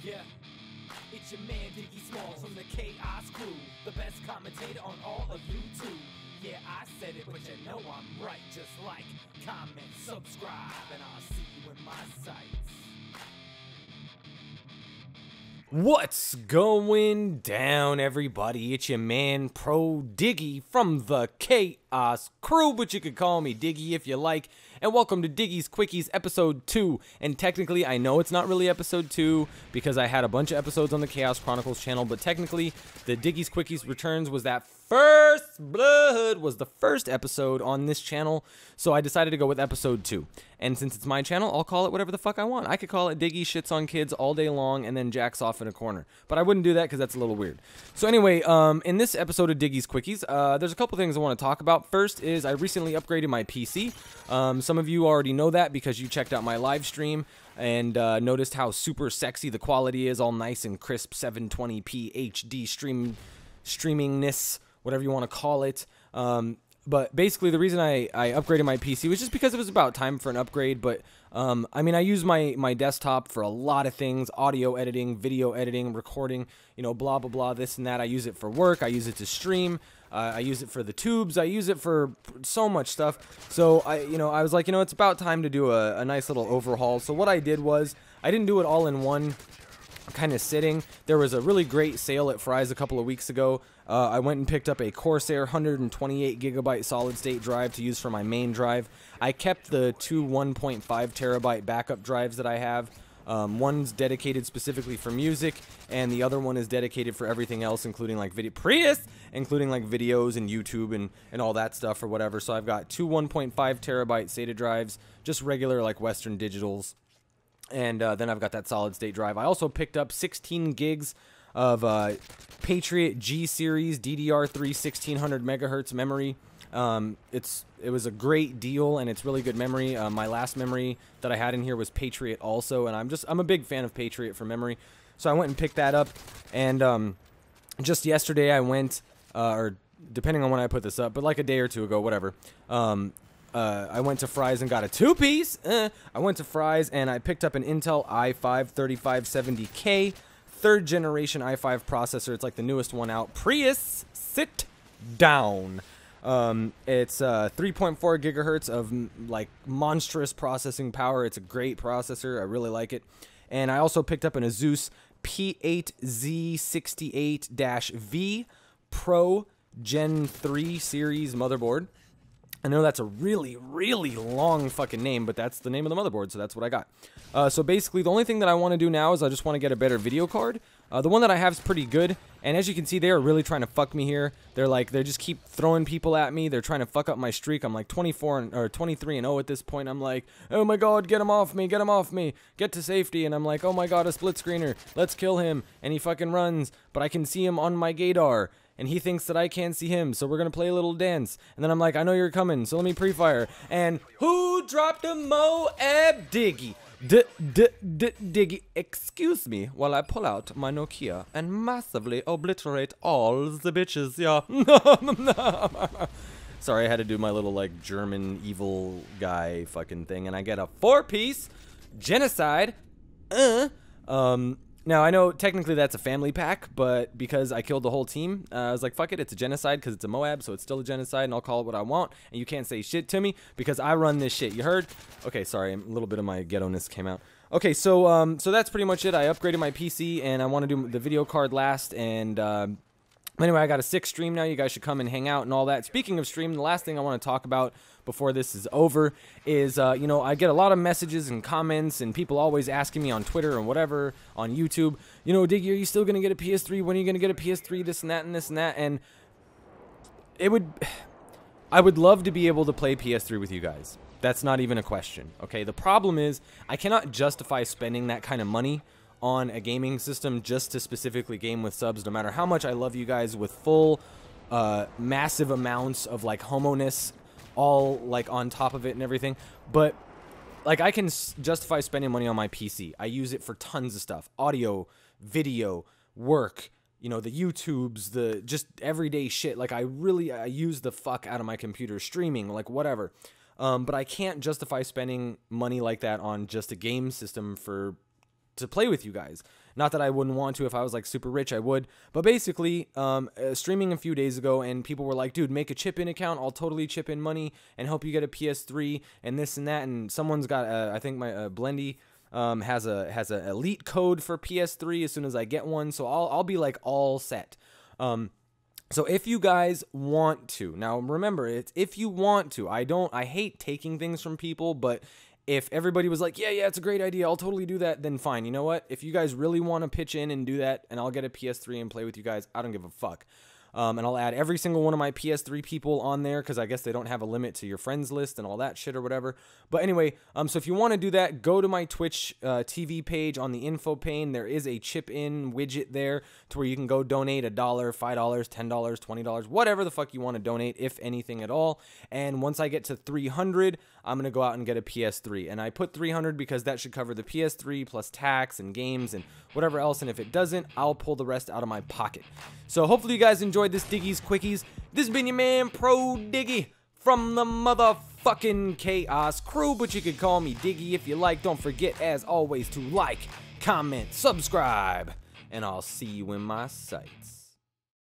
Yeah, it's your man Diggy Smalls from the Chaos Crew, the best commentator on all of YouTube. Yeah, I said it, but you know I'm right. Just like, comment, subscribe, and I'll see you in my sights. What's going down, everybody? It's your man Pro Diggy from the Chaos Crew, but you could call me Diggy if you like. And welcome to Diggy's Quickies episode 2. And technically, I know it's not really episode 2 because I had a bunch of episodes on the Chaos Chronicles channel, but technically, the Diggy's Quickies Returns was that First Blood was the first episode on this channel, so I decided to go with episode 2. And since it's my channel, I'll call it whatever the fuck I want. I could call it Diggy Shits on Kids all day long and then jacks off in a corner. But I wouldn't do that because that's a little weird. So anyway, in this episode of Diggy's Quickies, there's a couple things I want to talk about. First is I recently upgraded my PC. Some of you already know that because you checked out my live stream and noticed how super sexy the quality is, all nice and crisp, 720p HD streamingness, whatever you want to call it. But basically, the reason I upgraded my PC was just because it was about time for an upgrade. But I mean, I use my desktop for a lot of things: audio editing, video editing, recording, you know, blah blah blah, this and that. I use it for work. I use it to stream. I use it for the tubes. I use it for so much stuff. So I was like, it's about time to do a nice little overhaul. So what I did was I didn't do it all in one kind of sitting. There was a really great sale at Fry's a couple of weeks ago. I went and picked up a Corsair 128 gigabyte solid state drive to use for my main drive. I kept the two 1.5 terabyte backup drives that I have. One's dedicated specifically for music, and the other one is dedicated for everything else, including like including like videos and YouTube and all that stuff or whatever. So I've got two 1.5 terabyte SATA drives, just regular like Western Digitals. And then I've got that solid state drive. I also picked up 16 gigs of Patriot G series DDR3 1600 megahertz memory. It was a great deal, and it's really good memory. My last memory that I had in here was Patriot also, and I'm a big fan of Patriot for memory. So I went and picked that up, and just yesterday I went, or depending on when I put this up, but like a day or two ago, whatever. I went to Fry's and got a two-piece. I went to Fry's and I picked up an Intel i5 3570K, third generation i5 processor. It's like the newest one out. Prius, sit down. It's 3.4 gigahertz of like monstrous processing power. It's a great processor. I really like it. And I also picked up an Asus P8Z68-V Pro Gen 3 series motherboard. I know that's a really, really long fucking name, but that's the name of the motherboard, so that's what I got. So basically, the only thing that I want to do now is I just want to get a better video card. The one that I have is pretty good, and as you can see, they are really trying to fuck me here. They just keep throwing people at me. They're trying to fuck up my streak. I'm like 23-0 at this point. I'm like, oh my god, get him off me, get him off me, get to safety. And I'm like, oh my god, a split screener, let's kill him. And he fucking runs, but I can see him on my gaydar. And he thinks that I can't see him, so we're gonna play a little dance. And then I'm like, I know you're coming, so let me pre-fire. And who dropped a M.O.A.B? Diggy. Diggy. Excuse me while I pull out my Nokia and massively obliterate all the bitches, yeah. Sorry, I had to do my little, like, German evil guy fucking thing. And I get a 4-piece genocide. Now, I know technically that's a family pack, but because I killed the whole team, I was like, fuck it, it's a genocide because it's a M.O.A.B, so it's still a genocide, and I'll call it what I want, and you can't say shit to me because I run this shit. You heard? Okay, sorry, a little bit of my ghetto-ness came out. Okay, so that's pretty much it. I upgraded my PC, and I want to do the video card last, and anyway, I got a 6th stream now. You guys should come and hang out and all that. Speaking of stream, the last thing I want to talk about before this is over is, I get a lot of messages and comments and people always asking me on Twitter and whatever, on YouTube, Diggy, are you still going to get a PS3? When are you going to get a PS3? This and that and this and that. And I would love to be able to play PS3 with you guys. That's not even a question. Okay, the problem is I cannot justify spending that kind of money on a gaming system just to specifically game with subs, no matter how much I love you guys with full, massive amounts of like homoness all like on top of it and everything. But like I can justify spending money on my PC. I use it for tons of stuff: audio, video, work, the YouTubes, the just everyday shit. Like I use the fuck out of my computer, streaming, like whatever. But I can't justify spending money like that on just a game system to play with you guys. Not that I wouldn't want to. If I was like super rich, I would. But basically, streaming a few days ago, and people were like, dude, make a chip-in account. I'll totally chip in money and help you get a PS3 and this and that. And someone's got, I think my Blendy has a elite code for PS3 as soon as I get one. So I'll be like all set. So if you guys want to, now remember, it's if you want to. I hate taking things from people, but if everybody was like, yeah, it's a great idea, I'll totally do that, then fine. You know what? If you guys really want to pitch in and do that, and I'll get a PS3 and play with you guys, I don't give a fuck. And I'll add every single one of my PS3 people on there, because I guess they don't have a limit to your friends list and all that shit or whatever. But anyway, so if you want to do that, go to my Twitch TV page on the info pane. There is a chip-in widget there to where you can go donate $1, $5, $10, $20, whatever the fuck you want to donate, if anything at all. And once I get to 300, I'm going to go out and get a PS3. And I put 300 because that should cover the PS3 plus tax and games and whatever else. And if it doesn't, I'll pull the rest out of my pocket. So hopefully you guys enjoyed this Diggy's Quickies. This has been your man, Pro Diggy, from the motherfucking Chaos Crew, but you could call me Diggy if you like. Don't forget, as always, to like, comment, subscribe, and I'll see you in my sights.